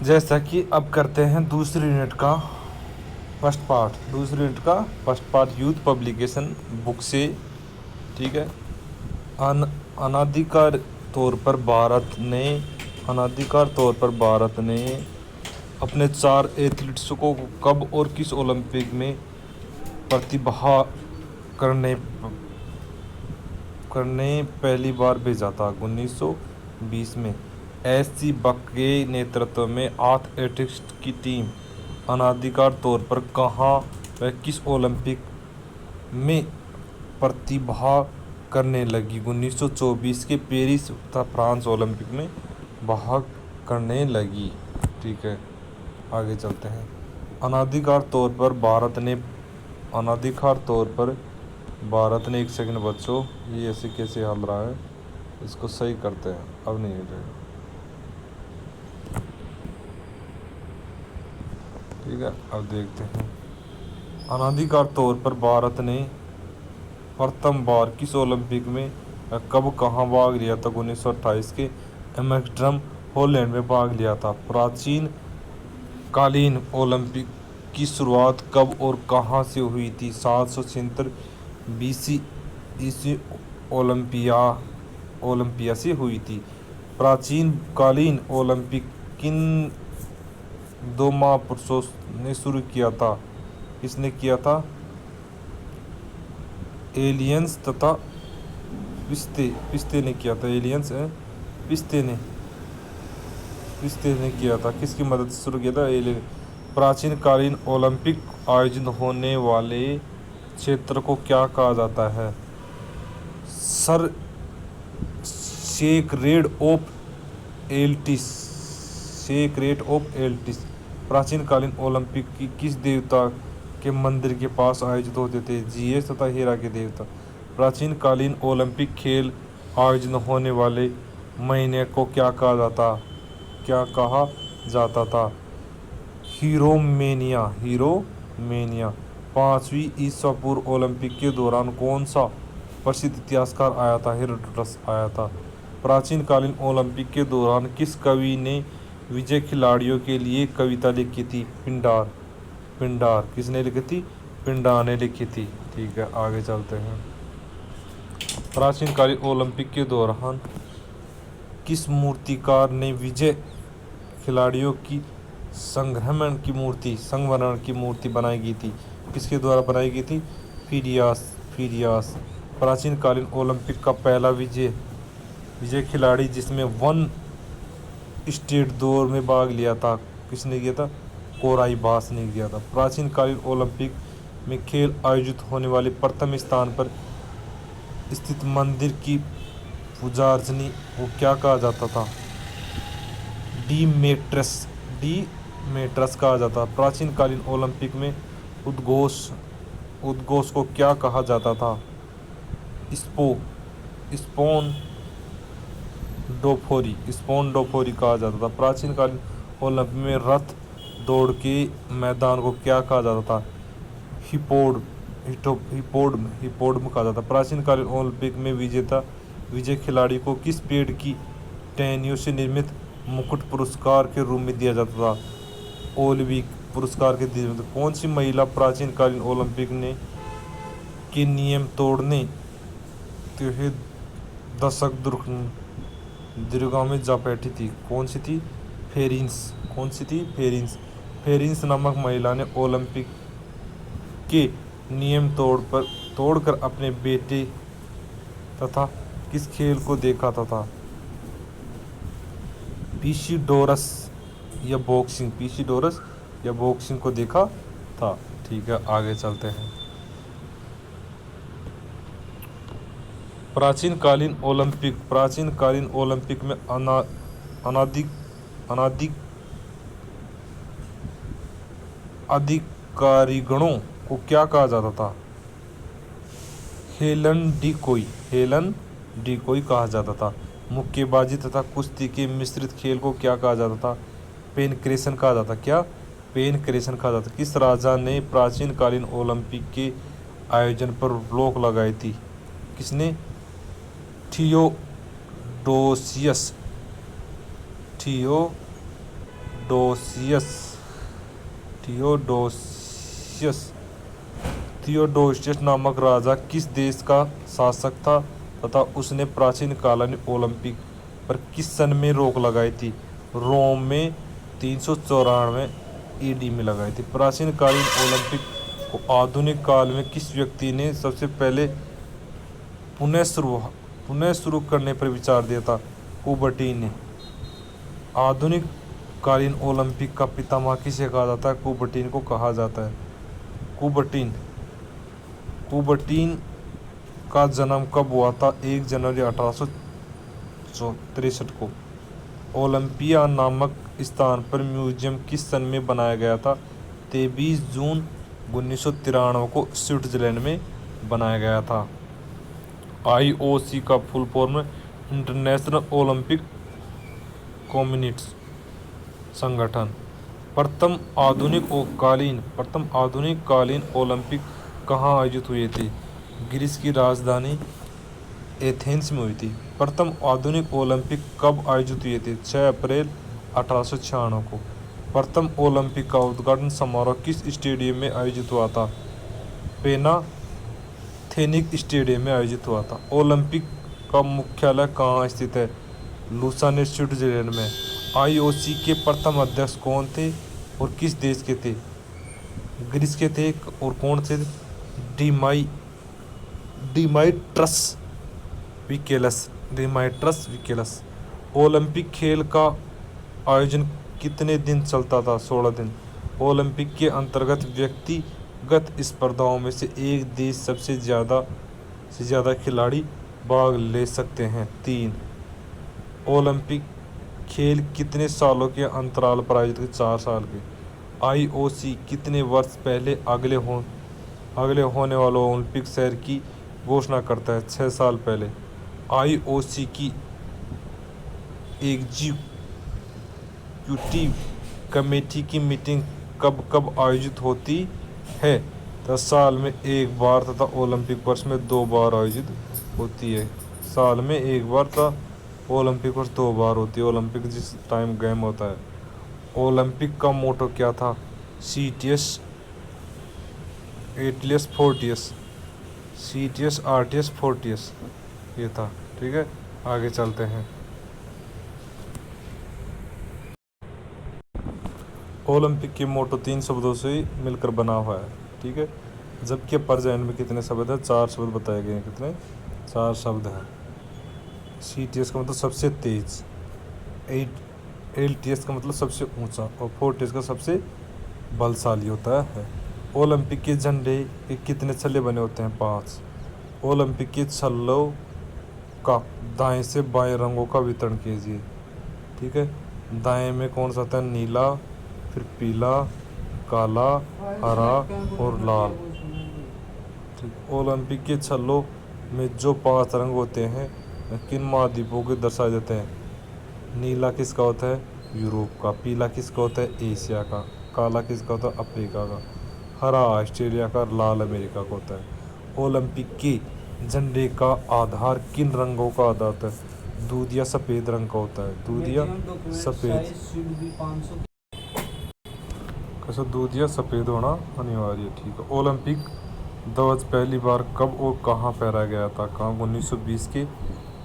जैसा कि अब करते हैं दूसरी यूनिट का first part youth publication book से। ठीक है। अन अनाधिकार तौर पर भारत ने अपने 4 एथलीट्स को कब और किस ओलंपिक में प्रतिभा करने करने पहली बार भेजा था? 1920 में। एस.सी. बक के नेतृत्व में एथलेटिक्स की टीम अनाधिकार तौर पर कहाँ व किस ओलंपिक में प्रतिभा करने लगी? 1924 के पेरिस तथा फ्रांस ओलंपिक में भाग करने लगी। ठीक है, आगे चलते हैं। अनाधिकार तौर पर भारत ने एक सेकंड बच्चों, ये ऐसे कैसे हल रहा है, इसको सही करते हैं। अब नहीं रहेगा। ठीक है, अब देखते हैं। अनाधिकार तौर पर भारत ने प्रथम बार किस ओलंपिक में कब कहाँ भाग लिया था? 1928 के एम्स्टर्डम हॉलैंड में भाग लिया था। प्राचीन कालीन ओलंपिक की शुरुआत कब और कहाँ से हुई थी? 776 बीसी ईसी ओलंपिया से हुई थी। प्राचीन कालीन ओलंपिक किन 2 महापुरुषों ने शुरू किया था? किसने किया था? एलियंस तथा पिस्ते ने किया था। पिस्ते ने किया था। किसकी मदद से शुरू किया था? एलियन। प्राचीन कालीन ओलंपिक आयोजित होने वाले क्षेत्र को क्या कहा जाता है? Sir sacred of Altis. प्राचीन कालीन ओलंपिक की किस देवता के मंदिर के पास आयोजित होते थे? जीएस तथा हीरा के देवता। प्राचीन कालीन ओलंपिक खेल आयोजित होने वाले महीने को क्या कहा जाता था? हीरोमेनिया। 5वीं ईसा पूर्व ओलंपिक के दौरान कौन सा प्रसिद्ध इतिहासकार आया था? हेरोडोटस आया था। प्राचीन कालीन ओलंपिक के दौरान किस कवि ने विजय खिलाड़ियों के लिए कविता लिखी थी? पिंडार। किसने लिखी थी? पिंडार ने लिखी थी। ठीक है, आगे चलते हैं। प्राचीन कालीन ओलंपिक के दौरान किस मूर्तिकार ने विजय खिलाड़ियों की संग्रहण की मूर्ति बनाई गई थी? किसके द्वारा बनाई गई थी? फीडियास। प्राचीन कालीन ओलंपिक का पहला विजय खिलाड़ी जिसमें 1 स्टेट दौड़ में भाग लिया था, किसने किया था? कोराइबास ने किया था। प्राचीन कालीन ओलंपिक में खेल आयोजित होने वाले प्रथम स्थान पर स्थित मंदिर की पूजार्चनी को क्या कहा जाता था? डीमेट्रस कहा जाता। प्राचीन कालीन ओलंपिक में उद्घोष को क्या कहा जाता था? स्पोन डोफोरी कहा जाता था। प्राचीन कालीन ओलंपिक में रथ दौड़ के मैदान को क्या कहा जाता था? हिपोड्रम कहा जाता। प्राचीन कालीन ओलंपिक में विजय खिलाड़ी को किस पेड़ की टहनियों से निर्मित मुकुट पुरस्कार के रूप में दिया जाता था? ओलिंपिक पुरस्कार के दिए। कौन सी महिला प्राचीन कालीन ओलंपिक के नियम तोड़ने के दशक दीर्घा में जा बैठी थी? कौन सी थी? फेरिंस नामक महिला ने ओलंपिक के नियम तोड़कर अपने बेटे तथा किस खेल को देखा था? पीसीडोरस या बॉक्सिंग को देखा था। ठीक है, आगे चलते हैं। प्राचीन कालीन ओलंपिक में अधिकारीगणों को क्या कहा जाता था? हेलन डिकोई कहा जाता था। मुक्केबाजी तथा कुश्ती के मिश्रित खेल को क्या कहा जाता था? पेनक्रेशन कहा जाता। क्या? पेनक्रेशन कहा जाता। किस राजा ने प्राचीन कालीन ओलंपिक के आयोजन पर रोक लगाई थी? किसने? थियोडोसियस थियोडोसियस थियोडोसियस थियोडोसियस नामक राजा किस देश का शासक था तथा उसने प्राचीन कालीन ओलंपिक पर किस सन में रोक लगाई थी? रोम में 394 ईडी में लगाई थी। प्राचीन कालीन ओलंपिक को आधुनिक काल में किस व्यक्ति ने सबसे पहले पुनः शुरू करने पर विचार दिया था? कुबर्टीन ने। आधुनिक कालीन ओलंपिक का पितामह किसे कहा जाता है? कुबर्टीन को कहा जाता है। कुबर्टीन का जन्म कब हुआ था? 1 जनवरी 1863 को। ओलंपिया नामक स्थान पर म्यूजियम किस सन में बनाया गया था? 23 जून 1993 को स्विट्जरलैंड में बनाया गया था। IOC का full form international Olympic community संगठन। प्रथम आधुनिक कालीन ओलंपिक कहाँ आयोजित हुए थे? ग्रीस की राजधानी एथेंस में हुई थी। प्रथम आधुनिक ओलंपिक कब आयोजित हुए थे? 6 अप्रैल 1896 को। प्रथम ओलंपिक का उद्घाटन समारोह किस स्टेडियम में आयोजित हुआ था? पैनाथेनिक स्टेडियम में आयोजित हुआ था। ओलंपिक का मुख्यालय कहाँ स्थित है? लुसाने, स्विट्जरलैंड में। IOC के प्रथम अध्यक्ष कौन थे और किस देश के थे? ग्रीस के थे। और कौन से? डिमाइट्रस विकेलस। ओलंपिक खेल का आयोजन कितने दिन चलता था? 16 दिन। ओलंपिक के अंतर्गत व्यक्तिगत स्पर्धाओं में से एक देश सबसे ज़्यादा खिलाड़ी भाग ले सकते हैं। 3। ओलंपिक खेल कितने सालों के अंतराल पर आयोजित हुए? 4 साल के। IOC कितने वर्ष पहले अगले होने वाले ओलंपिक शहर की घोषणा करता है? 6 साल पहले। IOC की एग्जीक्यूटिव कमेटी की मीटिंग कब कब आयोजित होती है? 10 साल में एक बार तथा ओलंपिक वर्ष में 2 बार आयोजित होती है। साल में एक बार तथा ओलंपिक वर्ष 2 बार होती है। ओलंपिक जिस टाइम गेम होता है। ओलंपिक का मोटो क्या था? CTS ATLS Fortius ये था। ठीक है, आगे चलते हैं। ओलंपिक के मोटो 3 शब्दों से मिलकर बना हुआ है। ठीक है, जबकि प्रेजेंट में कितने शब्द हैं? 4 शब्द बताए गए हैं। कितने? 4 शब्द हैं। CTS का मतलब सबसे तेज, LTS का मतलब सबसे ऊंचा और फोर्टियस का सबसे बलशाली होता है। ओलंपिक के झंडे के कितने छल्ले बने होते हैं? 5। ओलंपिक के छल्लों का दाएं से बाएं रंगों का वितरण कीजिए। ठीक है, दाएं में कौन सा आता है? नीला, फिर पीला, काला, हरा और लाल। ठीक, ओलंपिक के छल्लों में जो 5 रंग होते हैं किन महाद्वीपों के दर्शाए जाते हैं? नीला किसका होता है? यूरोप का। पीला किसका होता है? एशिया का। काला किसका होता है? अफ्रीका का। हरा ऑस्ट्रेलिया का। लाल अमेरिका का होता है। ओलंपिक के झंडे का आधार किन रंगों का आधार होता है? दूध या सफ़ेद रंग का होता है। दूध या सफ़ेद। कैसा? दूध या सफ़ेद होना अनिवार्य। ठीक है। ओलंपिक ध्वज पहली बार कब और कहाँ फहराया गया था? कहाँ? 1920 के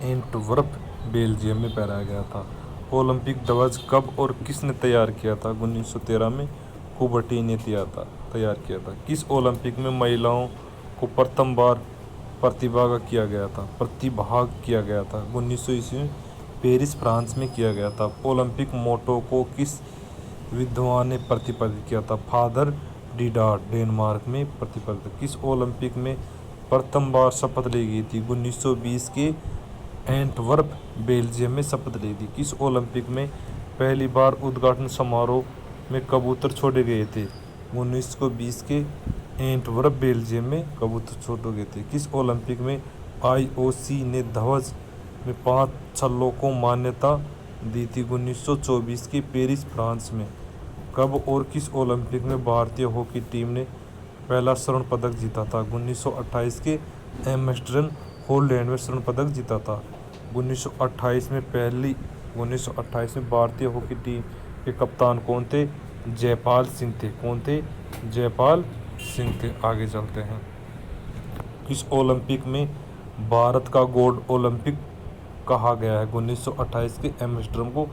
एंटवर्प, बेल्जियम में फहराया गया था। ओलंपिक ध्वज कब और किसने तैयार किया था? 1913 में कुबर्टीन ने तैयार किया था। किस ओलंपिक में महिलाओं को प्रथम बार प्रतिभाग किया गया था? 1900 ईस्वी में पेरिस, फ्रांस में किया गया था। ओलंपिक मोटो को किस विद्वान ने प्रतिपादित किया था? फादर डिडार, डेनमार्क में प्रतिपादित। किस ओलंपिक में प्रथम बार शपथ ली गई थी? 1920 के एंटवर्प, बेल्जियम में शपथ ली थी। किस ओलंपिक में पहली बार उद्घाटन समारोह में कबूतर छोड़े गए थे? 1920 के एंटवर्प, बेल्जियम में कबूतर छोड़े गए थे। किस ओलंपिक में IOC ने ध्वज में 5 छल्लों को मान्यता दी थी? 1924 के पेरिस, फ्रांस में। कब और किस ओलंपिक में भारतीय हॉकी टीम ने पहला स्वर्ण पदक जीता था? 1928 के एम्स्टर्डम, हॉलैंड में स्वर्ण पदक जीता था। 1928 में भारतीय हॉकी टीम के कप्तान कौन थे? जयपाल सिंह थे। कौन थे? जयपाल सिंह थे। आगे चलते हैं। किस ओलंपिक में भारत का गोल्ड ओलंपिक कहा गया है? 1928 के एम्स्टर्डम को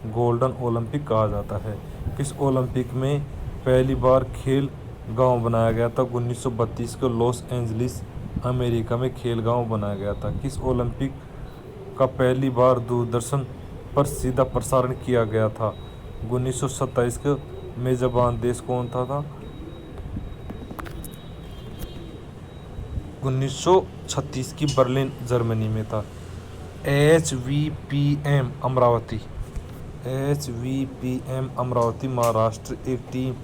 गोल्डन ओलंपिक कहा जाता है। किस ओलंपिक में पहली बार खेल गांव बनाया गया था? 1932 के लॉस एंजलिस अमेरिका में खेल गांव बनाया गया था। किस ओलंपिक का पहली बार दूरदर्शन पर सीधा प्रसारण किया गया था? 1927 के मेजबान देश कौन था? 1936 की बर्लिन जर्मनी में था। HVPM अमरावती महाराष्ट्र एक टीम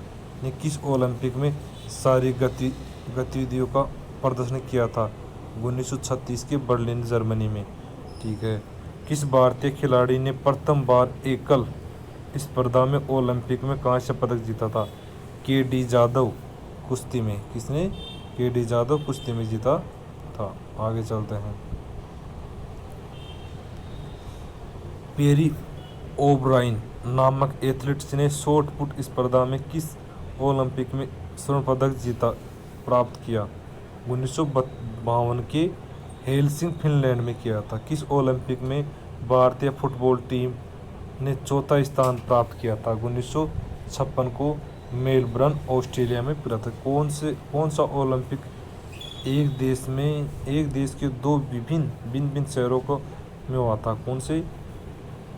ने किस ओलंपिक में सारी गतिविधियों का प्रदर्शन किया था? 1936 के बर्लिन जर्मनी में। ठीक है। किस भारतीय खिलाड़ी ने प्रथम बार एकल स्पर्धा में ओलंपिक में कांस्य पदक जीता था? KD जाधव कुश्ती में। किसने? KD जाधव कुश्ती में जीता था। आगे चलते हैं। पेरी ओब्राइन नामक एथलीट ने शॉट पुट स्पर्धा में किस ओलंपिक में स्वर्ण पदक प्राप्त किया? 1952 के हेलसिंक फिनलैंड में किया था। किस ओलंपिक में भारतीय फुटबॉल टीम ने चौथा स्थान प्राप्त किया था? 1956 को मेलबर्न ऑस्ट्रेलिया में पूरा था। कौन सा ओलंपिक एक देश के दो भिन्न शहरों को में हुआ था? कौन से?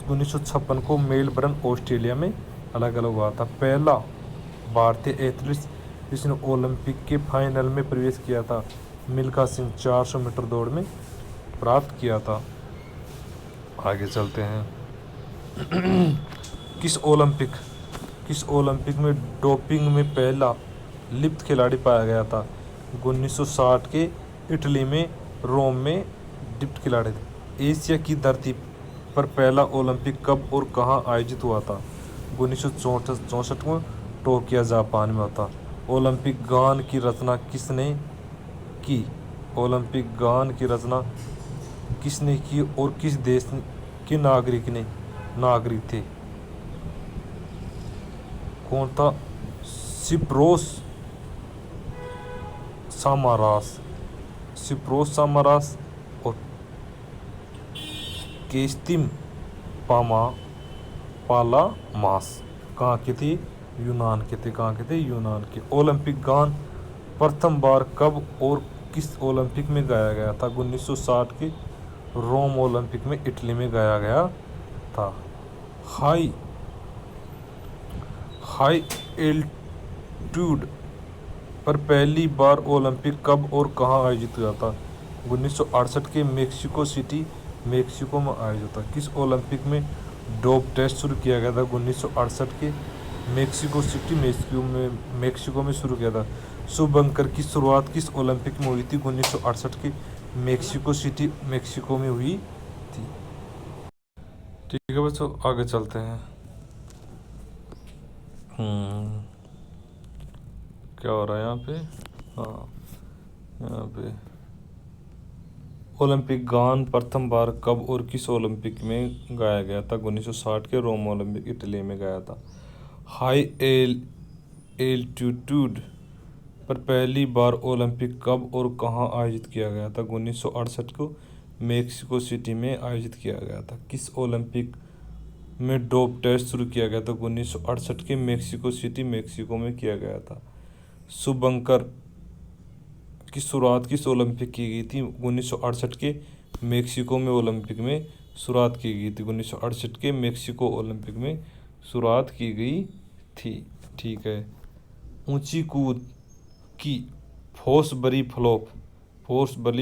1956 को मेलबर्न ऑस्ट्रेलिया में अलग अलग हुआ था। पहला भारतीय एथलीट जिसने ओलंपिक के फाइनल में प्रवेश किया था? मिल्खा सिंह 400 मीटर दौड़ में प्राप्त किया था। आगे चलते हैं। किस ओलंपिक में डोपिंग में पहला लिप्त खिलाड़ी पाया गया था? 1960 के इटली में रोम में लिप्त खिलाड़ी थे। एशिया की धरती पर पहला ओलंपिक कब और कहां आयोजित हुआ था? 1964 में टोक्यो जापान में हुआ था। ओलंपिक गान की रचना किसने की? ओलंपिक गान की रचना किसने की और किस देश के नागरिक थे? कौन था? सिप्रोस सामारास और केस्तिम पालामास। कहाँ के थे? यूनान के थे। कहाँ के थे? यूनान के। ओलंपिक गान प्रथम बार कब और किस ओलंपिक में गाया गया था? 1960 के रोम ओलंपिक में इटली में गाया गया था। हाई एल्टीट्यूड पर पहली बार ओलंपिक कब और कहाँ आयोजित हुआ था? 1968 के मेक्सिको सिटी मेक्सिको में आयोजित था। किस ओलंपिक में डोप टेस्ट शुरू किया गया था? 1968 के मेक्सिको सिटी मेक्सिको में शुरू किया था। शुभंकर की शुरुआत किस ओलंपिक में हुई थी? 1968 के मेक्सिको सिटी मेक्सिको में हुई थी। ठीक है बच्चों, आगे चलते हैं। क्या हो रहा है यहाँ पे? हाँ, यहाँ पे ओलंपिक गान प्रथम बार कब और किस ओलंपिक में गाया गया था? 1960 के रोम ओलंपिक इटली में गाया था। हाई एल्टीट्यूड पर पहली बार ओलंपिक कब और कहाँ आयोजित किया गया था? 1968 को मेक्सिको सिटी में आयोजित किया गया था। किस ओलंपिक में डोप टेस्ट शुरू किया गया था? 1968 के मेक्सिको सिटी मेक्सिको में किया गया था। शुभंकर की शुरुआत किस ओलंपिक की गई थी? 1968 के मेक्सिको में ओलंपिक में शुरुआत की गई थी। 1968 के मेक्सिको ओलंपिक में शुरुआत की गई थी। ठीक है। ऊंची कूद की फोर्सबरी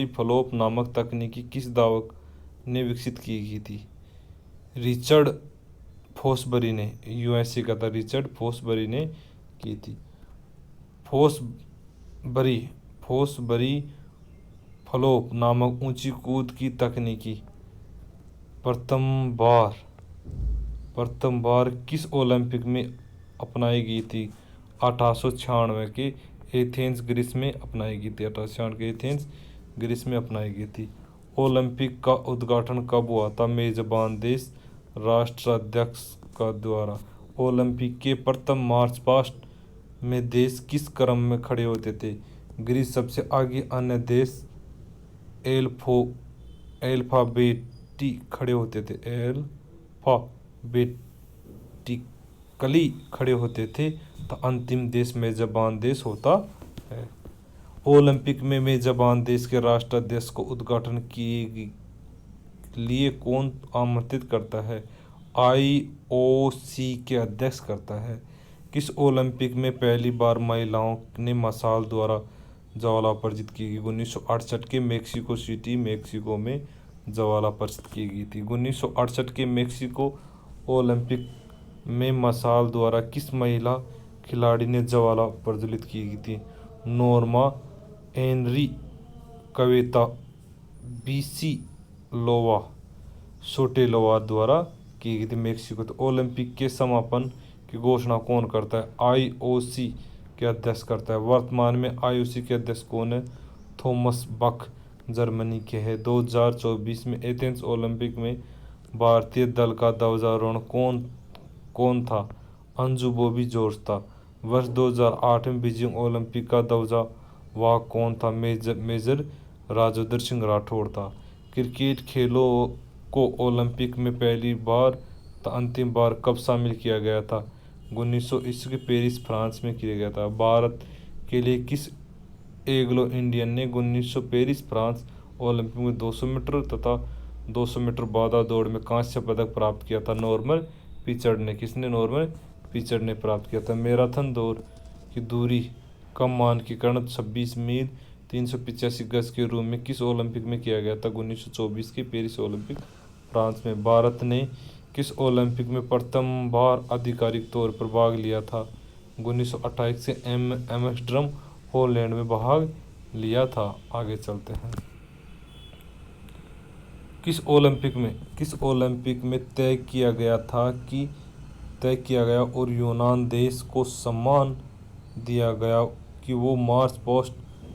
फ्लोप नामक तकनीकी किस दावक ने विकसित की गई थी? रिचर्ड फोर्सबरी ने, USA का था। रिचर्ड फोर्सबरी ने की थी। फोर्सबरी फ्लोप नामक ऊंची कूद की तकनीकी प्रथम बार किस ओलंपिक में अपनाई गई थी? 1896 के एथेंस ग्रीस में अपनाई गई थी। 1896 के एथेंस ग्रीस में अपनाई गई थी। ओलंपिक का उद्घाटन कब हुआ था? मेजबान देश राष्ट्राध्यक्ष का द्वारा। ओलंपिक के प्रथम मार्च पास्ट में देश किस क्रम में खड़े होते थे? ग्रीस सबसे आगे, अन्य देश अल्फाबेटी खड़े होते थे, अल्फाबेटिकली खड़े होते थे, तो अंतिम देश मेजबान देश होता है। ओलंपिक में मेजबान देश के राष्ट्राध्यक्ष को उद्घाटन के लिए कौन आमंत्रित करता है? IOC के अध्यक्ष करता है। किस ओलंपिक में पहली बार महिलाओं ने मशाल द्वारा ज्वाला प्रज्वलित की गई? 1968 के मेक्सिको सिटी, मेक्सिको में ज्वाला प्रज्वलित की गई थी। 1968 के मेक्सिको ओलंपिक में मशाल द्वारा किस महिला खिलाड़ी ने ज्वाला प्रज्वलित की गई थी? नोर्मा एनरी कवेता बीसी लोवा सोटेलोवा द्वारा की गई थी, मेक्सिको। तो ओलंपिक के समापन की घोषणा कौन करता है? IOC के अध्यक्ष करता है। वर्तमान में IOC के अध्यक्ष कौन है? थॉमस बख जर्मनी के हैं। 2024 में एथेंस ओलंपिक में भारतीय दल का ध्वजारोहण कौन था? अंजू बॉबी जॉर्ज था। वर्ष 2008 में बीजिंग ओलंपिक का ध्वजावाहक कौन था? मेजर राजेंद्र सिंह राठौड़ था। क्रिकेट खेलों को ओलंपिक में पहली बार तो अंतिम बार कब शामिल किया गया था? 1900 के पेरिस, फ्रांस में किया गया था। भारत के लिए किस एंग्लो इंडियन ने 1900 पेरिस, फ्रांस ओलंपिक में 200 मीटर तथा 200 मीटर बाधा दौड़ में कांस्य पदक प्राप्त किया था? नॉर्मन पिचर्ड ने। किसने? नॉर्मन पिचर्ड ने प्राप्त किया था। मैराथन दौड़ की दूरी का मानकीकरण 26 मील 385 गज के रूप में किस ओलंपिक में किया गया था? 1924 के पेरिस ओलंपिक, फ्रांस में। भारत ने किस ओलंपिक में प्रथम बार आधिकारिक तौर पर भाग लिया था? 1928 से एम्स्टर्डम, हॉलैंड में भाग लिया था। आगे चलते हैं। किस ओलंपिक में तय किया गया और यूनान देश को सम्मान दिया गया कि वो मार्च पास्ट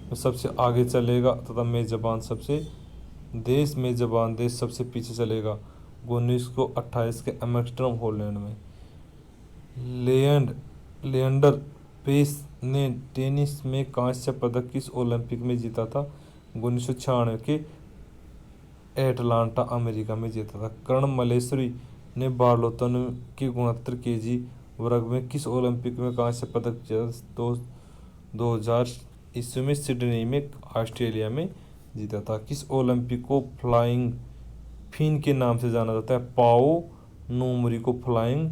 में सबसे आगे चलेगा तथा मेजबान देश सबसे पीछे चलेगा? 1928 के एम्स्टर्डम, हॉलैंड में। लिएंडर पेस ने टेनिस में कांस्य पदक किस ओलंपिक में जीता था? 1996 के एटलांटा, अमेरिका में जीता था। कर्ण मल्लेश्वरी ने भारोत्तोलन के 69 kg वर्ग में किस ओलंपिक में कांस्य पदक जीता? 2000 ईस्वी में सिडनी में, ऑस्ट्रेलिया में जीता था। किस ओलंपिक को फ्लाइंग फिन के नाम से जाना जाता है? पाओ नुमरी को फ्लाइंग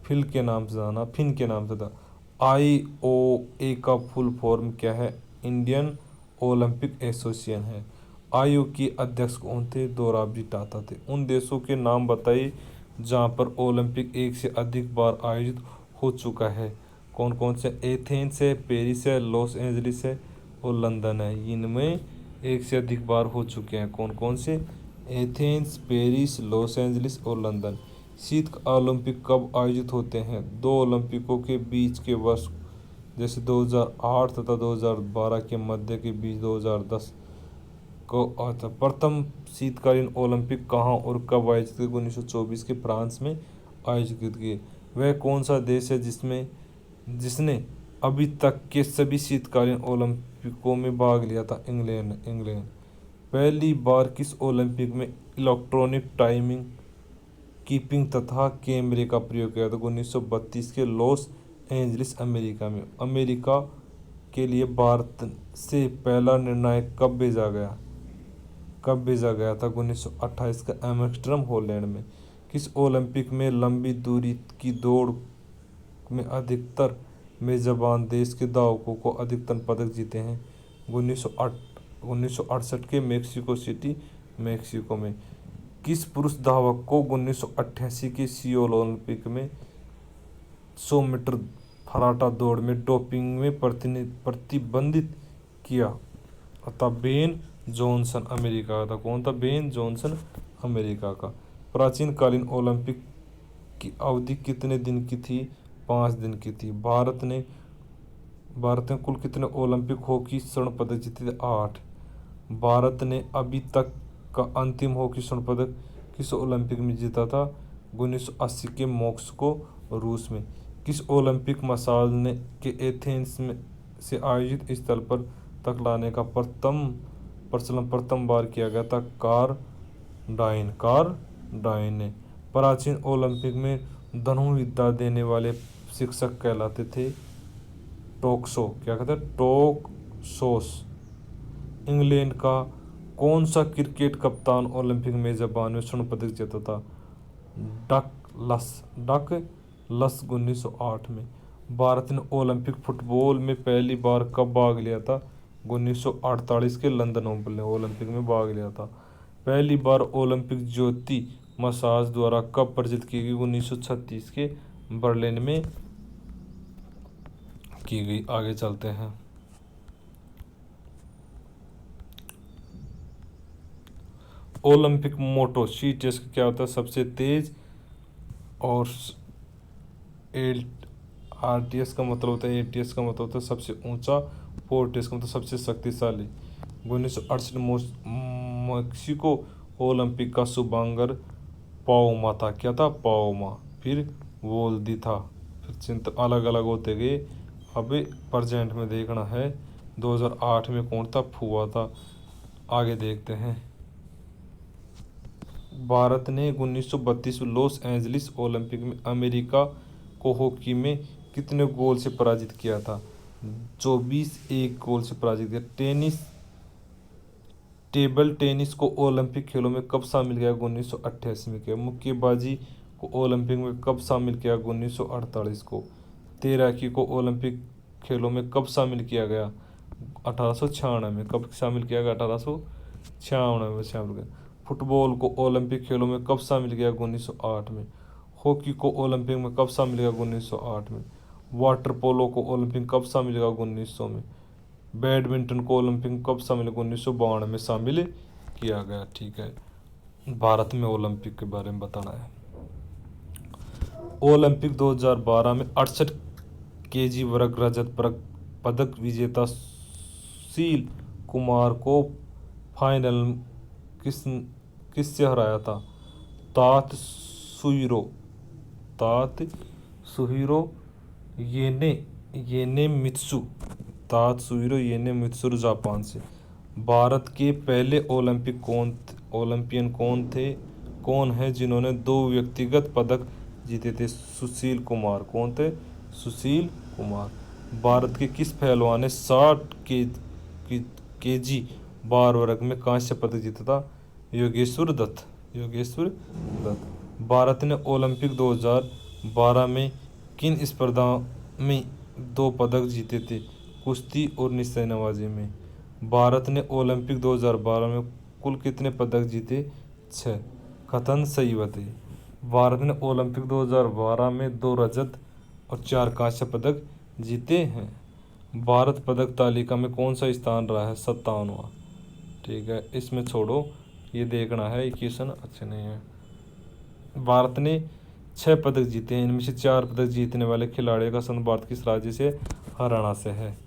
फिन के नाम से था। IOA का फुल फॉर्म क्या है? इंडियन ओलंपिक एसोसिएशन है। IOA के अध्यक्ष कौन थे? दोराबजी टाटा थे। उन देशों के नाम बताइए जहां पर ओलंपिक एक से अधिक बार आयोजित हो चुका है। कौन कौन से? एथेंस है, पेरिस है, लॉस एंजलिस है और लंदन है। इनमें एक से अधिक बार हो चुके हैं। कौन कौन से? एथेंस, पेरिस, लॉस एंजलिस और लंदन। शीतकालीन ओलंपिक कब आयोजित होते हैं? दो ओलंपिकों के बीच के वर्ष, जैसे 2008 तथा 2012 के मध्य के बीच 2010 को आता। प्रथम शीतकालीन ओलंपिक कहाँ और कब आयोजित किए? 1924 के फ्रांस में आयोजित किए। वह कौन सा देश है जिसने अभी तक के सभी शीतकालीन ओलंपिकों में भाग लिया था? इंग्लैंड। पहली बार किस ओलंपिक में इलेक्ट्रॉनिक टाइमिंग कीपिंग तथा कैमरे का प्रयोग किया था? 1932 के लॉस एंजलिस, अमेरिका में। अमेरिका के लिए भारत से पहला निर्णायक कब भेजा गया था? 1928 का एम्स्टर्डम, हॉलैंड में। किस ओलंपिक में लंबी दूरी की दौड़ में अधिकतर मेजबान देश के धावकों को अधिकतम पदक जीते हैं? 1968 के मेक्सिको सिटी, मेक्सिको में। किस पुरुष धावक को 1988 के सियोल ओलंपिक में 100 मीटर फर्राटा दौड़ में डोपिंग में प्रतिबंधित किया था? बेन जॉनसन, अमेरिका का। कौन था? बेन जॉनसन, अमेरिका का। प्राचीन कालीन ओलंपिक की अवधि कितने दिन की थी? 5 दिन की थी। भारत ने कुल कितने ओलंपिक हॉकी स्वर्ण पदक जीते थे? 8। भारत ने अभी तक का अंतिम हॉकी स्वर्ण पदक किस ओलंपिक में जीता था? 1980 के मॉस्को रूस में। किस ओलंपिक मसाल ने के एथेंस में से आयोजित स्थल पर तक लाने का प्रचलन प्रथम बार किया गया था? कार डाइन ने। प्राचीन ओलंपिक में धनुर्विद्या देने वाले शिक्षक कहलाते थे टोक्सो। क्या कहते हैं? टोक्सोस। इंग्लैंड का कौन सा क्रिकेट कप्तान ओलंपिक में मेजबान में स्वर्ण पदक जीता था? डकलस 1908 में। भारत ने ओलंपिक फुटबॉल में पहली बार कब भाग लिया था? 1948 के लंदन ओलंपिक में भाग लिया था। पहली बार ओलंपिक ज्योति मसाज द्वारा कब प्रजित की गई? 1936 के बर्लिन में की गई। आगे चलते हैं। ओलंपिक मोटो सी टेस्ट क्या होता है? सबसे तेज। और आरटीएस का मतलब होता है, एटीएस का मतलब होता है सबसे ऊंचा, फोर्टेस का मतलब सबसे शक्तिशाली। 1968 मैक्सिको ओलंपिक का शुभांकर पाओमा था। क्या था? पाओमा। फिर वोल्दी था। फिर चिन्ह अलग अलग होते गए। अभी प्रेजेंट में देखना है। 2008 में कौन था? फुआ था। आगे देखते हैं। भारत ने 1932 लॉस एंजलिस ओलंपिक में अमेरिका को हॉकी में कितने गोल से पराजित किया था? 24-1 गोल से पराजित किया। टेबल टेनिस को ओलंपिक खेलों में कब शामिल किया? 1988 में किया। मुक्केबाजी को ओलंपिक में कब शामिल किया? 1948 को। तैराकी को ओलंपिक खेलों में कब शामिल किया गया? 1896 में। कब शामिल किया गया? 1896 में शामिल किया। फुटबॉल को ओलंपिक खेलों में कब शामिल किया? 1908 में। हॉकी को ओलंपिक में कब शामिल किया? 1908 में। वाटर पोलो को ओलंपिक कब शामिल किया? 1900 में। बैडमिंटन को ओलंपिक में कब शामिल? 1992 में शामिल किया गया। ठीक है, भारत में ओलंपिक के बारे में बताना है। ओलंपिक 2012 में 68 केजी वर्ग रजत पदक विजेता सुशील कुमार को फाइनल किससे हराया था? तात्सुहिरो येनेमित्सु जापान से। भारत के पहले ओलंपियन कौन है जिन्होंने 2 व्यक्तिगत पदक जीते थे? सुशील कुमार। कौन थे? सुशील कुमार। भारत के किस पहलवान ने 60 केजी बार वर्ग में कांस्य पदक जीता था? योगेश्वर दत्त। भारत ने ओलंपिक 2012 में किन स्पर्धाओं में 2 पदक जीते थे? कुश्ती और निशानेबाजी में। भारत ने ओलंपिक 2012 में कुल कितने पदक जीते? 6। कथन सही बताइए। भारत ने ओलंपिक 2012 में 2 रजत और 4 कांस्य पदक जीते हैं। भारत पदक तालिका में कौन सा स्थान रहा है? 57वां। ठीक है, इसमें छोड़ो, ये देखना है, ये क्वेश्चन अच्छे नहीं है। भारत ने 6 पदक जीते हैं। इनमें से 4 पदक जीतने वाले खिलाड़ियों का संबंध भारत किस राज्य से? हरियाणा से है।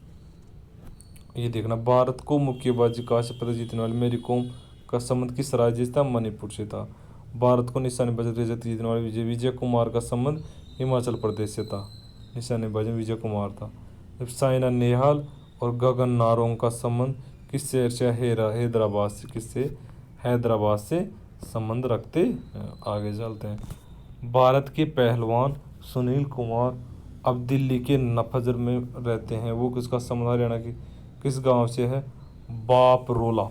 ये देखना, भारत को मुक्केबाजी कांस्य पदक जीतने वाले मेरी कॉम का संबंध किस राज्य से था? मणिपुर से था। भारत को निशानेबाजी रजत जीतने वाले विजय कुमार का संबंध हिमाचल प्रदेश से था। निशानेबाजी में विजय कुमार था। जब साइना नेहवाल और गगन नारंग का संबंध किस शहर से? हैदराबाद से। किससे? हैदराबाद से संबंध रखते हैं। आगे चलते हैं। भारत के पहलवान सुनील कुमार अब दिल्ली के नफजर में रहते हैं। वो किसका संबंध हरियाणा के किस गांव से है? बापरोला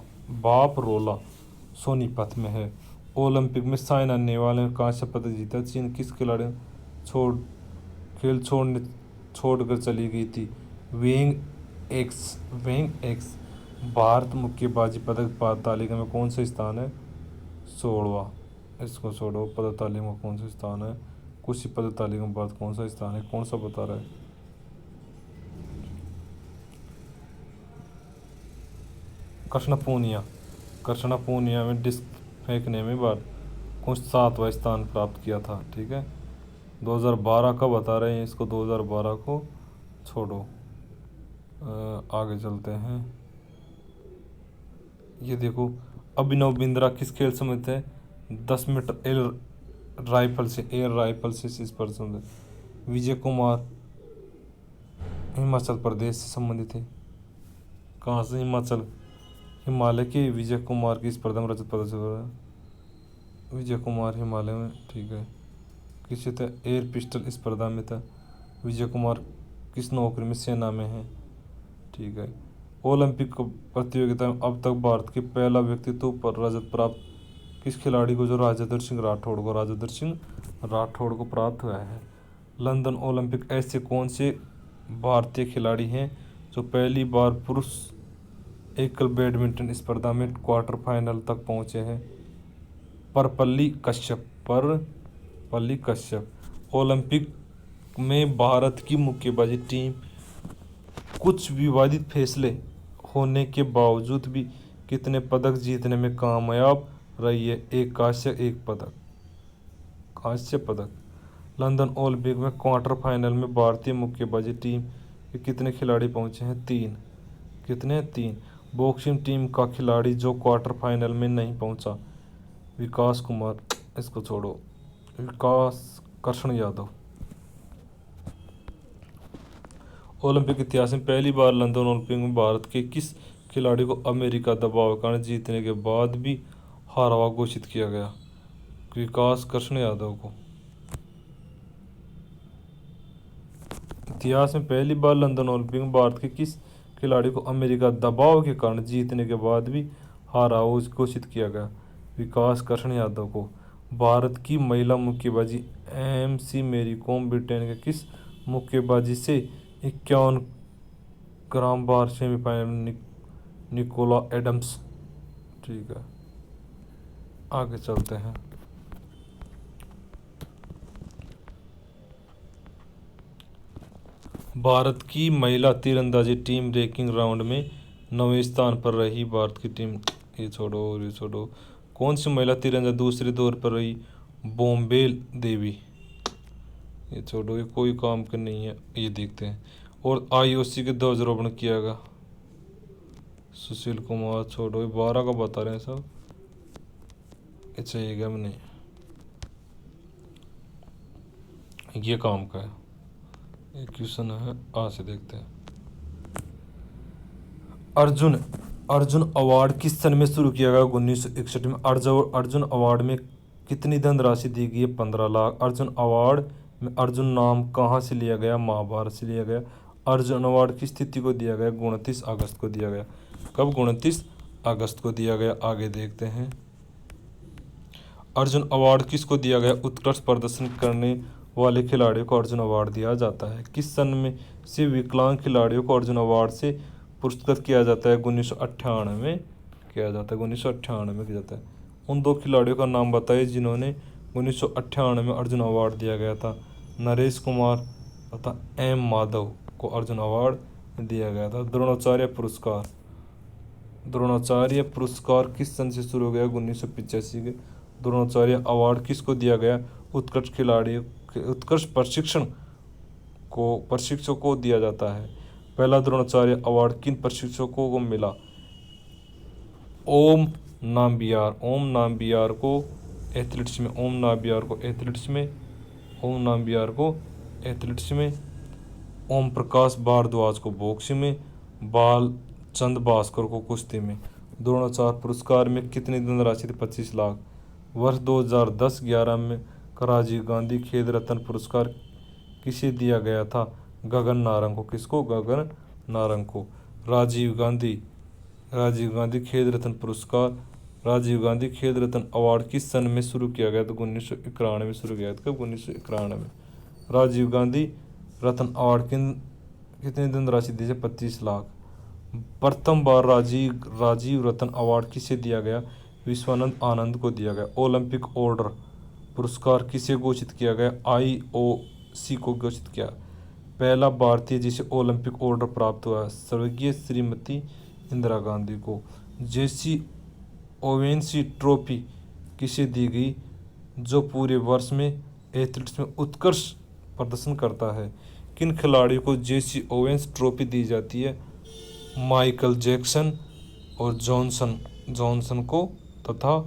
सोनीपत में है। ओलंपिक में साइना नेहवाल ने कांस्य पदक जीता। चीन किस खिलाड़ी खेल छोड़कर चली गई थी? वेंग एक्स। भारत मुक्केबाजी पदक तालिका में कौन सा स्थान है? 16वां। इसको छोड़ो। पदक तालिका में कौन सा स्थान है? कुछ पदक तालिका में भारत कौन सा स्थान है? कौन सा बता रहा है? कृष्णा पूनिया में डिस्क फेंकने में भारत को 7वां स्थान प्राप्त किया था। ठीक है, 2012 का बता रहे हैं इसको, 2012 को छोड़ो। आगे चलते हैं। ये देखो, अभिनव बिंद्रा किस खेल से संबंधित है? 10 मीटर एयर राइफल से, एयर राइफल से 30% है। विजय कुमार हिमाचल प्रदेश से संबंधित है। कहाँ से? हिमाचल, हिमालय के विजय कुमार की स्पर्धा में रजत पदक से हुआ है। विजय कुमार हिमालय में, ठीक है। किसी था? एयर पिस्टल स्पर्धा में था। विजय कुमार किस नौकरी में? सेना में है, ठीक है। ओलंपिक प्रतियोगिता में अब तक भारत के पहला व्यक्तित्व पर रजत प्राप्त किस खिलाड़ी को? जो राजेंद्र सिंह राठौड़ को, राजेंद्र सिंह राठौड़ को प्राप्त हुआ है। लंदन ओलंपिक ऐसे कौन से भारतीय खिलाड़ी हैं जो पहली बार पुरुष एकल बैडमिंटन स्पर्धा में क्वार्टर फाइनल तक पहुंचे हैं? परपल्ली कश्यप, परपल्ली कश्यप। ओलंपिक में भारत की मुक्केबाजी टीम कुछ विवादित फैसले होने के बावजूद भी कितने पदक जीतने में कामयाब रही है? एक कांस्य, एक पदक, कांस्य पदक। लंदन ओलंपिक में क्वार्टर फाइनल में भारतीय मुक्केबाजी टीम के कितने खिलाड़ी पहुंचे हैं? 3। कितने? 3। बॉक्सिंग टीम का खिलाड़ी जो क्वार्टर फाइनल में नहीं पहुंचा? विकास कुमार, इसको छोड़ो, विकास कृष्ण यादव। ओलंपिक इतिहास में पहली बार लंदन ओलंपिक में भारत के किस खिलाड़ी को अमेरिका दबाव के कारण जीतने के बाद भी हारा हुआ घोषित किया गया? विकास कृष्ण यादव को। इतिहास में पहली बार लंदन ओलंपिक में भारत के किस खिलाड़ी को अमेरिका दबाव के कारण जीतने के बाद भी हारा हुआ घोषित किया गया? विकास कृष्ण यादव को। भारत की महिला मुक्केबाजी MC मेरी कॉम ब्रिटेन के किस मुक्केबाजी से 51 ग्राम बार सेमीफाइनल में निकोला एडम्स, ठीक है। आगे चलते हैं। भारत की महिला तीरंदाजी टीम रैंकिंग राउंड में 9वें स्थान पर रही। भारत की टीम, ये छोड़ो और ये छोड़ो। कौन सी महिला तीरंदाज दूसरे दौर पर रही? बोम्बेल देवी, ये छोड़ो, ये कोई काम का नहीं है, ये देखते हैं। और IOC के ध्वजारोहण किया गया? सुशील कुमार, छोड़ो, ये 12 का बता रहे हैं सब, ये चाहिएगा नहीं, ये काम का है। एक क्वेश्चन है, आज से देखते हैं। अर्जुन अवार्ड किस सन में शुरू किया गया? 1961 में। अर्जुन अवार्ड में कितनी धनराशि दी गई है? 15 लाख। अर्जुन अवार्ड में अर्जुन नाम कहाँ से लिया गया? महाभारत से लिया गया। अर्जुन अवार्ड किस तिथि को दिया गया? 29 अगस्त को दिया गया। कब? 29 अगस्त को दिया गया। आगे देखते हैं। अर्जुन अवार्ड किसको दिया गया? उत्कृष्ट प्रदर्शन करने वाले खिलाड़ियों को अर्जुन अवार्ड दिया जाता है। किस सन में से विकलांग खिलाड़ियों को अर्जुन अवार्ड से पुरस्कृत किया जाता है? 1998 में किया जाता है। 1998 में किया जाता है। उन 2 खिलाड़ियों का नाम बताइए जिन्होंने 1998 में अर्जुन अवार्ड दिया गया था। नरेश कुमार तथा M माधव को अर्जुन अवार्ड दिया गया था। द्रोणाचार्य पुरस्कार, द्रोणाचार्य पुरस्कार किस सन से शुरू हो गया? 1985 के। द्रोणाचार्य अवार्ड किसको दिया गया? उत्कृष्ट खिलाड़ियों, उत्कृष्ट प्रशिक्षकों को दिया जाता है। पहला द्रोणाचार्य अवार्ड किन प्रशिक्षकों को मिला? ओम नाम्बियार को एथलेटिक्स में, ओम नाम्बियार को एथलेटिक्स में, ओम प्रकाश भारद्वाज को बॉक्सिंग में, बाल चंद भास्कर को कुश्ती में। द्रोणाचार्य पुरस्कार में कितनी धनराशि थी? 25 लाख। वर्ष 2010-11 में राजीव गांधी खेल रत्न पुरस्कार किसे दिया गया था? गगन नारंग को। किसको? गगन नारंग को। राजीव गांधी खेल रत्न पुरस्कार, राजीव गांधी खेल रत्न अवार्ड किस सन में शुरू किया गया? तो 1991 में शुरू किया था। कब? 1991 में। राजीव गांधी रत्न अवार्ड कितनी धनराशि दी? 25 लाख। प्रथम बार राजीव रत्न अवार्ड किसे दिया गया? विश्वानंद आनंद को दिया गया। ओलंपिक ऑर्डर पुरस्कार किसे घोषित किया गया? IOC को घोषित किया। पहला भारतीय जिसे ओलंपिक ऑर्डर प्राप्त हुआ? स्वर्गीय श्रीमती इंदिरा गांधी को। जेसी ओवेंसी ट्रॉफी किसे दी गई? जो पूरे वर्ष में एथलेटिक्स में उत्कृष्ट प्रदर्शन करता है। किन खिलाड़ियों को जेसी ओवेंस ट्रॉफी दी जाती है? माइकल जैक्सन और जॉनसन को तथा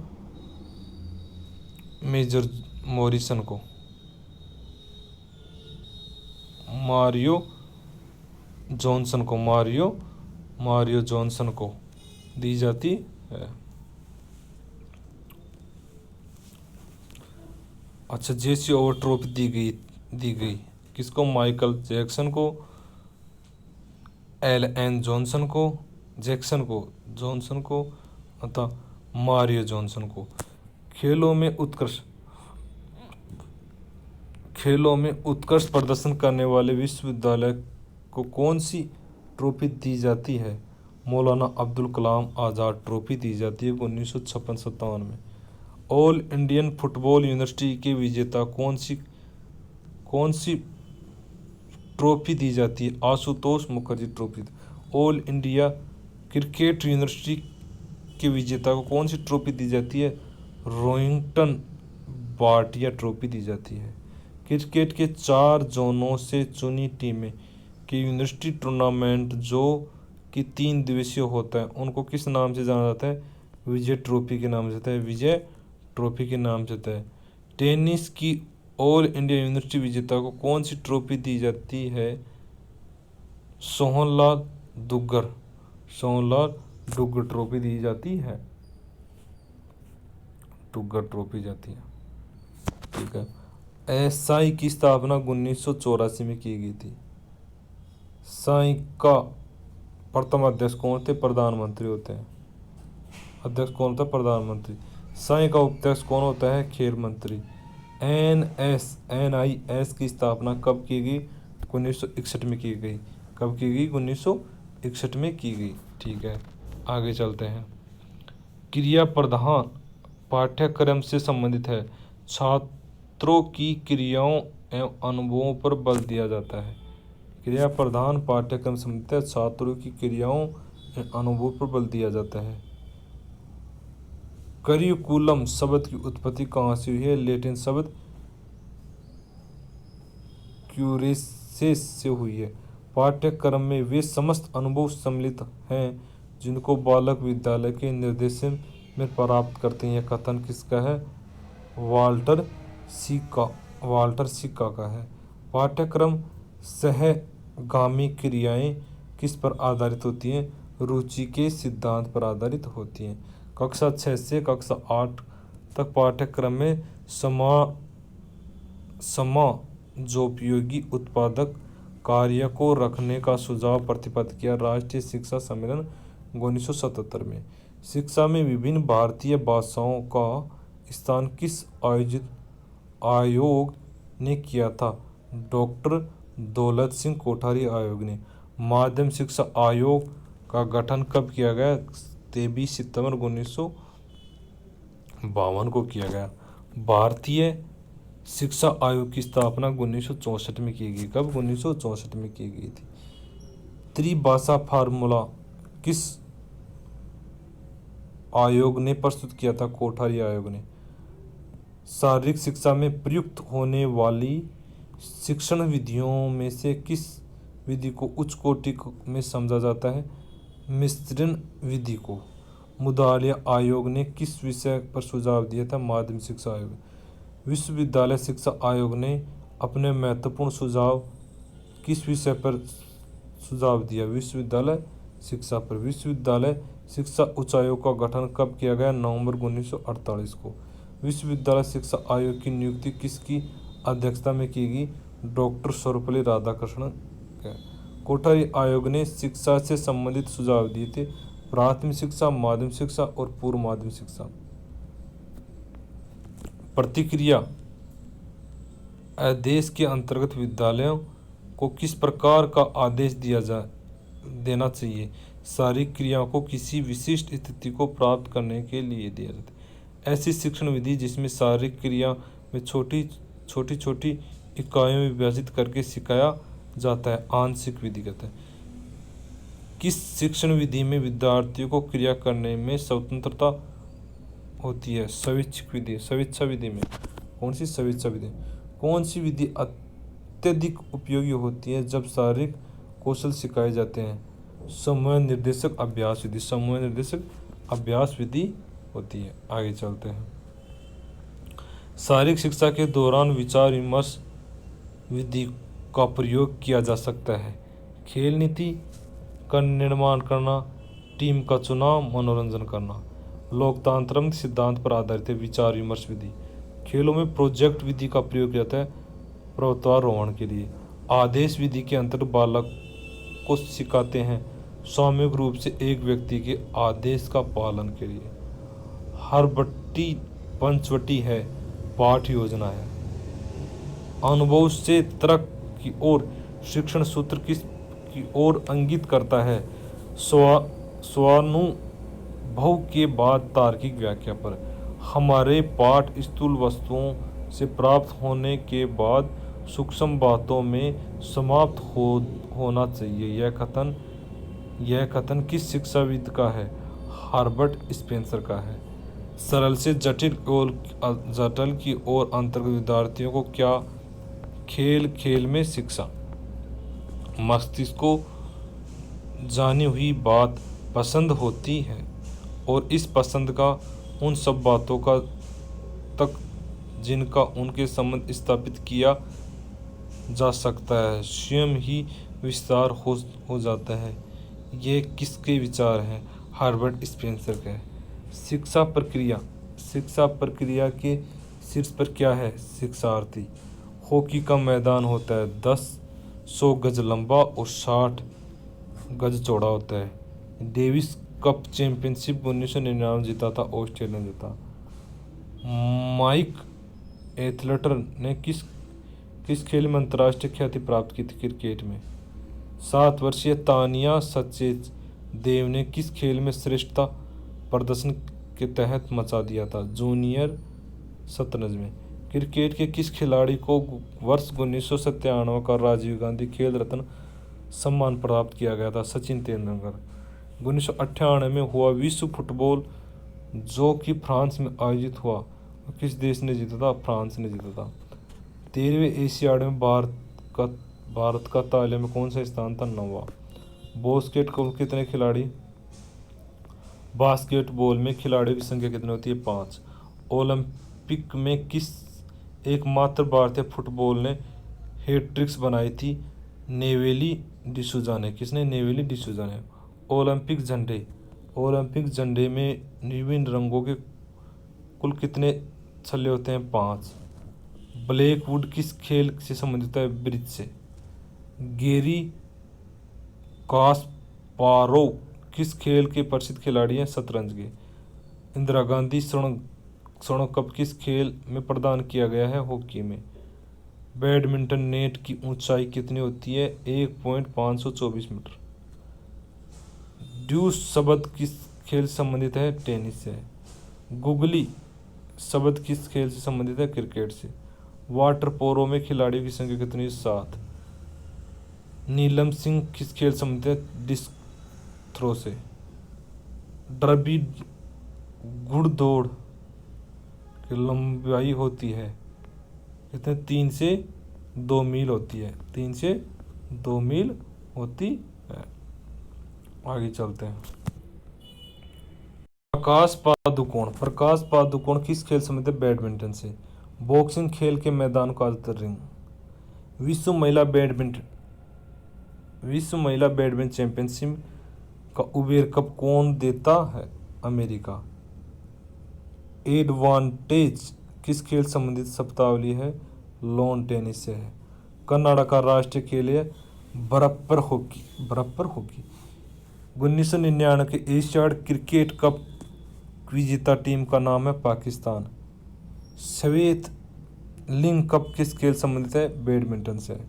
मेजर मॉरिसन को, मारियो जॉनसन को दी जाती है। अच्छा, जेसी ओवर ट्रॉफी दी गई किसको? माइकल जैक्सन को, एल.एन. जॉनसन को, जॉनसन को अतः मारियो जॉनसन को। खेलों में उत्कृष्ट प्रदर्शन करने वाले विश्वविद्यालय को कौन सी ट्रॉफी दी जाती है? मौलाना अब्दुल कलाम आज़ाद ट्रॉफी दी जाती है 1956-57 में। ऑल इंडियन फुटबॉल यूनिवर्सिटी के विजेता कौन सी ट्रॉफी दी जाती है? Ashutosh Mukherjee trophy. All India cricket university के विजेता को कौन सी ट्रॉफी दी जाती है? रोहिंटन भाटिया ट्रॉफी दी जाती है। क्रिकेट के 4 जोनों से चुनी टीमें के यूनिवर्सिटी टूर्नामेंट जो कि 3 दिवसीय होता है उनको किस नाम से जाना जाता है? विजय ट्रॉफी के नाम से जाता है, विजय ट्रॉफी के नाम से जाता है। टेनिस की ऑल इंडिया यूनिवर्सिटी विजेता को कौन सी ट्रॉफी दी जाती है? सोहनलाल दुग्गर ट्रॉफी दी जाती है, दुग्गर ट्रॉफी जाती है। ठीक है। एसआई की स्थापना 1984 में की गई थी। साई का प्रथम अध्यक्ष कौन थे? प्रधानमंत्री होते हैं। अध्यक्ष कौन होता है? प्रधानमंत्री। साई का उपाध्यक्ष कौन होता है? खेल मंत्री। NIS की स्थापना कब की गई? 1961 में की गई। कब की गई? 1961 में की गई। ठीक है, आगे चलते हैं। क्रिया प्रधान पाठ्यक्रम से संबंधित है। छात्रों की क्रियाओं एवं अनुभवों पर बल दिया जाता है। क्रिया प्रधान पाठ्यक्रम से संबंधित है। छात्रों की क्रियाओं एवं अनुभवों पर बल दिया जाता है। करिकुलम शब्द की उत्पत्ति कहाँ से हुई है? लैटिन शब्द क्यूरेसेस से हुई है। पाठ्यक्रम में वे समस्त अनुभव सम्मिलित हैं जिनको बालक विद्यालय के निर्देशन में प्राप्त करते हैं। यह कथन किसका है? वाल्टर सिक्का का है। पाठ्यक्रम सहगामी क्रियाएं किस पर आधारित होती हैं? रुचि के सिद्धांत पर आधारित होती हैं। कक्षा 6 से कक्षा 8 तक पाठ्यक्रम में समाजोपयोगी उत्पादक कार्य को रखने का सुझाव प्रतिपादित किया राष्ट्रीय शिक्षा सम्मेलन 1977 में। शिक्षा में विभिन्न भारतीय भाषाओं का स्थान किस आयोग ने किया था? डॉक्टर दौलत सिंह कोठारी आयोग ने। माध्यम शिक्षा आयोग का गठन कब किया गया? 23 सितंबर 1952 को किया गया। भारतीय शिक्षा आयोग की स्थापना 1964 में की गई। कब? 1964 में की गई थी। त्रिभाषा फार्मूला किस आयोग ने प्रस्तुत किया था? कोठारी आयोग ने। शारीरिक शिक्षा में प्रयुक्त होने वाली शिक्षण विधियों में से किस विधि को उच्च कोटि में समझा जाता है? मिश्रण विधि को। मुदालिया आयोग ने किस विषय पर सुझाव दिया था? माध्यमिक शिक्षा आयोग। विश्वविद्यालय शिक्षा आयोग ने अपने महत्वपूर्ण सुझाव किस विषय पर सुझाव दिया? विश्वविद्यालय शिक्षा पर। विश्वविद्यालय शिक्षा उच्च आयोग का गठन कब किया गया? नवंबर 1948 को। विश्वविद्यालय शिक्षा आयोग की नियुक्ति किसकी अध्यक्षता में की गई? डॉक्टर सर्वपल्ली राधाकृष्णन। कोठारी आयोग ने शिक्षा से संबंधित सुझाव दिए थे। प्राथमिक शिक्षा, माध्यमिक शिक्षा और पूर्व माध्यमिक शिक्षा। प्रतिक्रिया आदेश के अंतर्गत विद्यालयों को किस प्रकार का आदेश देना चाहिए? शारीरिक क्रियाओं को किसी विशिष्ट स्थिति को प्राप्त करने के लिए दिया जाता है। ऐसी शिक्षण विधि जिसमें शारीरिक क्रिया में छोटी छोटी इकाइयों में विभाजित करके सिखाया जाता है आंशिक विधि कहते हैं। किस शिक्षण विधि में विद्यार्थियों को क्रिया करने में स्वतंत्रता होती है? स्वेच्छा विधि में। कौन सी स्वेच्छा विधि? कौन सी विधि अत्यधिक उपयोगी होती है जब शारीरिक कौशल सिखाए जाते हैं? समूह निर्देशक अभ्यास विधि होती है। आगे चलते हैं। शारीरिक शिक्षा के दौरान विचार विमर्श विधि का प्रयोग किया जा सकता है। खेल नीति का निर्माण करना, टीम का चुनाव, मनोरंजन करना। लोकतांत्रिक सिद्धांत पर आधारित है विचार विमर्श विधि। खेलों में प्रोजेक्ट विधि का प्रयोग किया जाता है पर्वतारोहण के लिए। आदेश विधि के अंतर्गत बालक को सिखाते हैं सामूहिक रूप से एक व्यक्ति के आदेश का पालन के लिए। हर बट्टी पंचवटी है, पाठ योजना है। अनुभव से तर्क की ओर शिक्षण सूत्र की ओर इंगित करता है। स्वानुभव के बाद तार्किक व्याख्या पर। हमारे पाठ स्थूल वस्तुओं से प्राप्त होने के बाद सूक्ष्म बातों में समाप्त होना चाहिए। यह कथन किस शिक्षाविद का है? हर्बर्ट स्पेंसर का है। सरल से जटिल की ओर अंतर्गत विद्यार्थियों को क्या खेल में शिक्षा। मस्तिष्क को जानी हुई बात पसंद होती है और इस पसंद का उन सब बातों का तक जिनका उनके संबंध स्थापित किया जा सकता है स्वयं ही विस्तार हो जाता है। ये किसके विचार हैं? हर्बर्ट स्पेंसर के। शिक्षा प्रक्रिया के शीर्ष पर क्या है? शिक्षार्थी। हॉकी का मैदान होता है 100 गज लंबा और 60 गज चौड़ा होता है। डेविस कप चैंपियनशिप 1999 जीता था ऑस्ट्रेलिया ने जीता। माइक एथलेटर ने किस खेल में अंतर्राष्ट्रीय ख्याति प्राप्त की थी? क्रिकेट में। 7 वर्षीय तानिया सचदेव ने किस खेल में श्रेष्ठता प्रदर्शन के तहत मचा दिया था? जूनियर शतरंज में। क्रिकेट के किस खिलाड़ी को वर्ष 1997 का राजीव गांधी खेल रत्न सम्मान प्राप्त किया गया था? सचिन तेंदुलकर। 1998 में हुआ विश्व फुटबॉल जो कि फ्रांस में आयोजित हुआ, किस देश ने जीता था? फ्रांस ने जीता था। 13वें एशियाड में भारत का तालिया में कौन सा स्थान था? 9वां। बास्केटबॉल में खिलाड़ियों की संख्या कितनी होती है? 5। ओलंपिक में किस एकमात्र भारतीय फुटबॉल ने हैट्रिक्स बनाई थी? नेवेली डिसूजा ने। किसने? नेवेली डिसूजा ने। ओलंपिक झंडे में विभिन्न रंगों के कुल कितने छल्ले होते हैं? 5। ब्लैकवुड किस खेल से संबंधित है? ब्रिज से। गैरी कास्पारोव किस खेल के प्रसिद्ध खिलाड़ी हैं? शतरंज के। इंदिरा गांधी स्वर्ण कप किस खेल में प्रदान किया गया है? हॉकी में। बैडमिंटन नेट की ऊंचाई कितनी होती है? 1.524 मीटर। ड्यूस शब्द किस खेल से संबंधित है? टेनिस से। गुगली शब्द किस खेल से संबंधित है? क्रिकेट से। वाटर पोलो में खिलाड़ियों की संख्या कितनी? 7। नीलम सिंह किस खेल से संबंधित है? डिस्क थ्रो से। डर्बी घुड़दौड़ की लंबाई होती है कितने? 3 से 2 मील होती है। 3 से 2 मील होती है। आगे चलते हैं। प्रकाश पादुकोण किस खेल से संबंधित है? बैडमिंटन से। बॉक्सिंग खेल के मैदान का रिंग। विश्व महिला बैडमिंटन चैंपियनशिप का उबेर कप कौन देता है? अमेरिका। एडवांटेज किस खेल संबंधित शब्दावली है? लॉन टेनिस से है। कनाडा का राष्ट्रीय खेल है बरप्पर हॉकी। 1999 के एशियाड क्रिकेट कप विजेता टीम का नाम है पाकिस्तान। श्वेत लिंग कप किस खेल संबंधित है? बैडमिंटन से।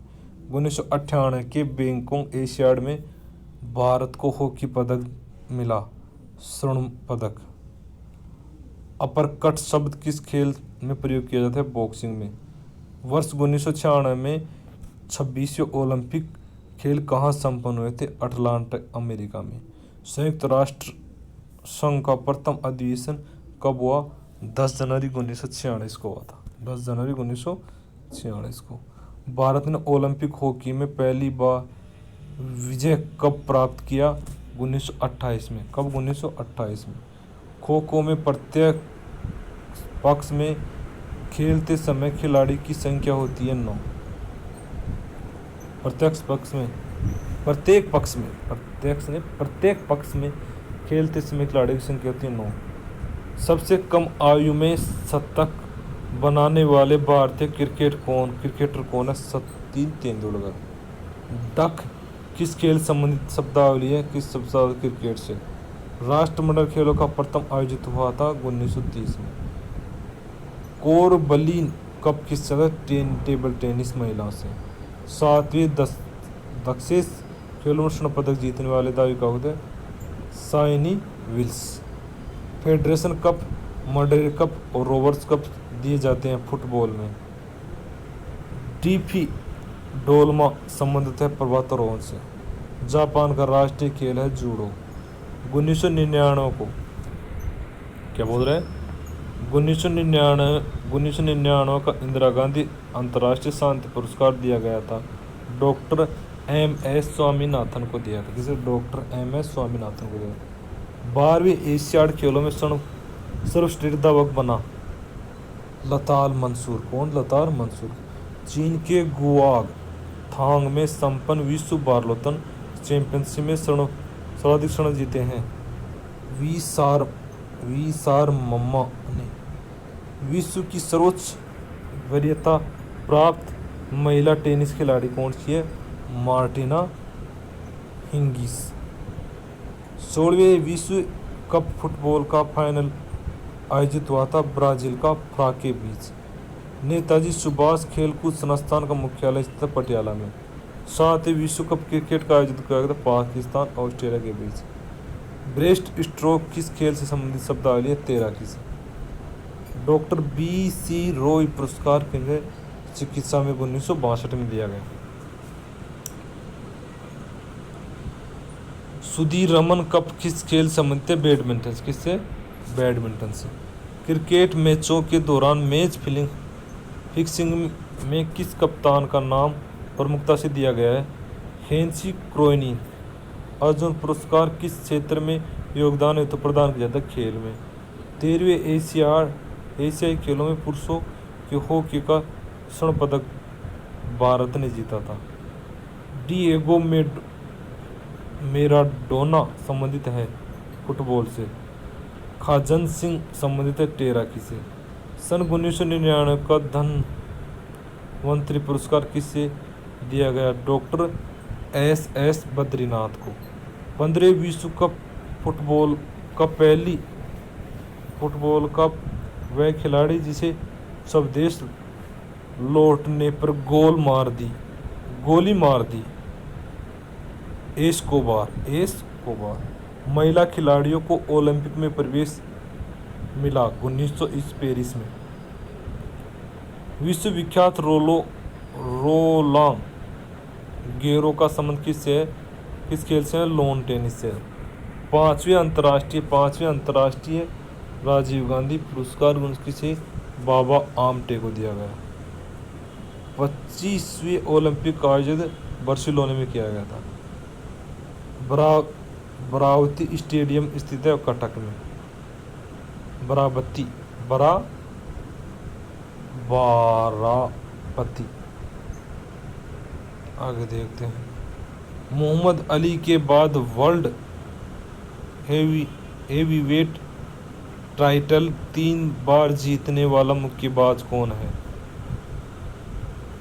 1998 के बैंकॉक एशियाड में भारत को हॉकी पदक मिला, स्वर्ण पदक। अपरकट शब्द किस खेल में प्रयोग किया जाता है? बॉक्सिंग में। वर्ष 1996 में 26वें ओलंपिक खेल कहाँ संपन्न हुए थे? अटलांटा, अमेरिका में। संयुक्त राष्ट्र संघ का प्रथम अधिवेशन कब हुआ? 10 जनवरी 1946 को हुआ था। 10 जनवरी 1946 को। भारत ने ओलंपिक हॉकी में पहली बार विजय कब प्राप्त किया? 1928 में। कब? 1928 में। खो खो में प्रत्येक पक्ष में खेलते समय खिलाड़ी की संख्या होती है 9। प्रत्येक पक्ष में खेलते समय खिलाड़ी की संख्या होती है 9। सबसे कम आयु में शतक बनाने वाले भारतीय क्रिकेटर कौन है? सचिन तेंदुलकर। डक किस खेल संबंधित शब्दावली है? किस शब्दावली? क्रिकेट से। राष्ट्रमंडल खेलों का प्रथम आयोजित हुआ था 1930 में। कोरबलीन कप किस जगह? टेबल टेनिस महिलाओं से। 7वीं दक्षेस खेलों में स्वर्ण पदक जीतने वाले दाविका होते साइनी विल्स। फेडरेशन कप, मडेर कप और रोवर्स कप दिए जाते हैं फुटबॉल में। डीफी डोलमा संबंधित है पर्वतारोहण से। जापान का राष्ट्रीय खेल है जूडो। 1999 को क्या बोल रहे हैं? 1999 का इंदिरा गांधी अंतर्राष्ट्रीय शांति पुरस्कार दिया गया था। Doctor M.S. स्वामीनाथन को दिया था। किसे? Doctor M.S. स्वामीनाथन को दिया। 12वीं एशियाड खेलों में सर्वश्रेष्ठ धावक बना लताल मंसूर। कौन? लताल मंसूर। चीन के गुआंग थांग में संपन्न विश्व बारलोतन चैंपियनशिप में सर्वाधिक स्वर्ण जीते हैं वी सार मम्मा ने। विश्व की सर्वोच्च वरीयता प्राप्त महिला टेनिस खिलाड़ी कौन सी है? Martina Hingis. 16वें विश्व कप फुटबॉल का फाइनल आयोजित हुआ था ब्राजील का फ्रा के बीच। नेताजी सुभाष खेलकूद संस्थान का मुख्यालय स्थित है पटियाला में। 7वें विश्व कप क्रिकेट का आयोजित किया गया था पाकिस्तान और ऑस्ट्रेलिया के बीच। ब्रेस्ट स्ट्रोक किस खेल से संबंधित शब्दावली है? तैराकी से। Doctor B.C. रॉय पुरस्कार केंद्रीय चिकित्सा में 1962 में दिया गया। सुधीर रमन कप किस खेल संबंधित है? बैडमिंटन। किससे? बैडमिंटन से। क्रिकेट मैचों के दौरान मैच फिक्सिंग में किस कप्तान का नाम प्रमुखता से दिया गया है? हेंसी क्रोइनी। अर्जुन पुरस्कार किस क्षेत्र में योगदान हेतु प्रदान किया जाता है? खेल में। 13वें एशियाई खेलों में पुरुषों के हॉकी का स्वर्ण पदक भारत ने जीता था। डिएगो मेराडोना संबंधित है फुटबॉल से। खाजन सिंह संबंधित है तैराकी से। सन 1999 का धनवंतरी पुरस्कार किससे दिया गया? Doctor S.S. बद्रीनाथ को। 15वें विश्व कप फुटबॉल का वह खिलाड़ी जिसे स्वदेश लौटने पर गोली मार दी एस्कोबार। महिला खिलाड़ियों को ओलंपिक में प्रवेश मिला 1920 पेरिस में। विश्व विख्यात रोलांग गेरो का संबंध किससे है? किस खेल से है? लॉन टेनिस से। 5वें अंतर्राष्ट्रीय राजीव गांधी पुरस्कार किसे? बाबा आमटे को दिया गया। 25वें ओलंपिक का आयोजन बार्सिलोना में किया गया था। बरावती स्टेडियम स्थित है कटक में। बाराबती आगे देखते हैं। मोहम्मद अली के बाद वर्ल्ड हेवीवेट टाइटल 3 बार जीतने वाला मुक्केबाज कौन है?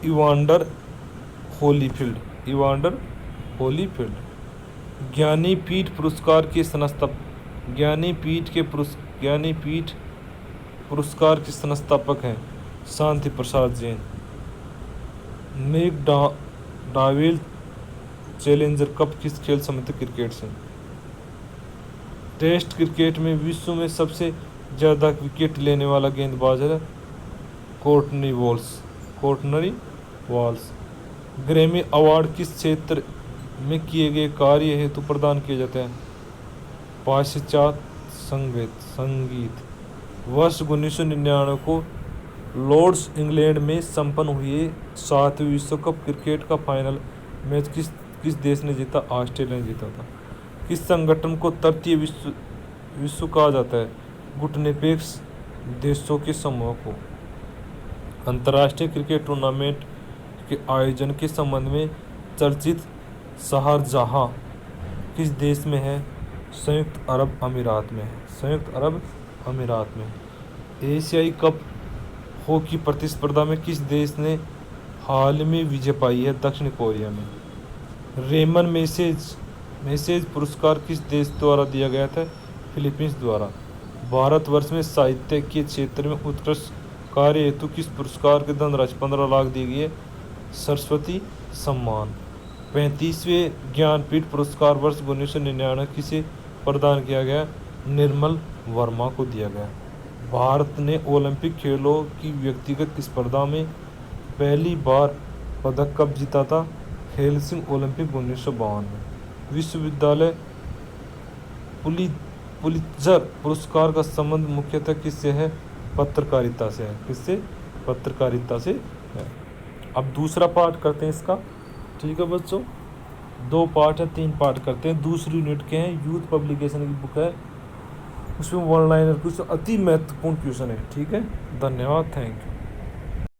Evander Holyfield. ज्ञानीपीठ पुरस्कार के संस्थापक हैं शांति प्रसाद जैन। मैकडावेल चैलेंजर कप किस खेल संबंधित? क्रिकेट से। टेस्ट क्रिकेट में विश्व में सबसे ज़्यादा विकेट लेने वाला गेंदबाज है कोर्टनी वॉल्स। ग्रैमी अवार्ड किस क्षेत्र में किए गए कार्य हेतु प्रदान किए जाते हैं? पाश्चात्य संगीत। वर्ष 1999 को लॉर्ड्स इंग्लैंड में संपन्न हुए 7वें विश्व कप क्रिकेट का फाइनल मैच किस देश ने जीता? ऑस्ट्रेलिया ने जीता था। किस संगठन को तृतीय विश्व कहा जाता है? गुटनिरपेक्ष देशों के समूह को। अंतर्राष्ट्रीय क्रिकेट टूर्नामेंट के आयोजन के संबंध में चर्चित शारजाह किस देश में है? संयुक्त अरब अमीरात में है। संयुक्त अरब अमीरात में। एशियाई कप हॉकी प्रतिस्पर्धा में किस देश ने हाल में विजय पाई है? दक्षिण कोरिया में। रेमन मैसेज पुरस्कार किस देश द्वारा दिया गया था? फिलीपींस द्वारा। भारतवर्ष में साहित्य के क्षेत्र में उत्कृष्ट कार्य हेतु किस पुरस्कार की धनराशि 15 लाख दी गई है? सरस्वती सम्मान। 35वें ज्ञानपीठ पुरस्कार वर्ष 1999 किसे प्रदान किया गया? निर्मल वर्मा को दिया गया। भारत ने ओलंपिक खेलों की व्यक्तिगत स्पर्धा में पहली बार पदक कब जीता था? हेलसिंकी ओलंपिक 1952 में। विश्वविद्यालय पुलित्जर पुरस्कार का संबंध मुख्यतः किससे है? पत्रकारिता से है। किससे? पत्रकारिता से है। अब दूसरा पार्ट करते हैं इसका। ठीक है बच्चों, 2 पार्ट है, 3 पार्ट करते हैं। दूसरी यूनिट के हैं, यूथ पब्लिकेशन की बुक है, उसमें 1 लाइनर कुछ अति महत्वपूर्ण क्वेश्चन है। ठीक है, धन्यवाद, थैंक यू।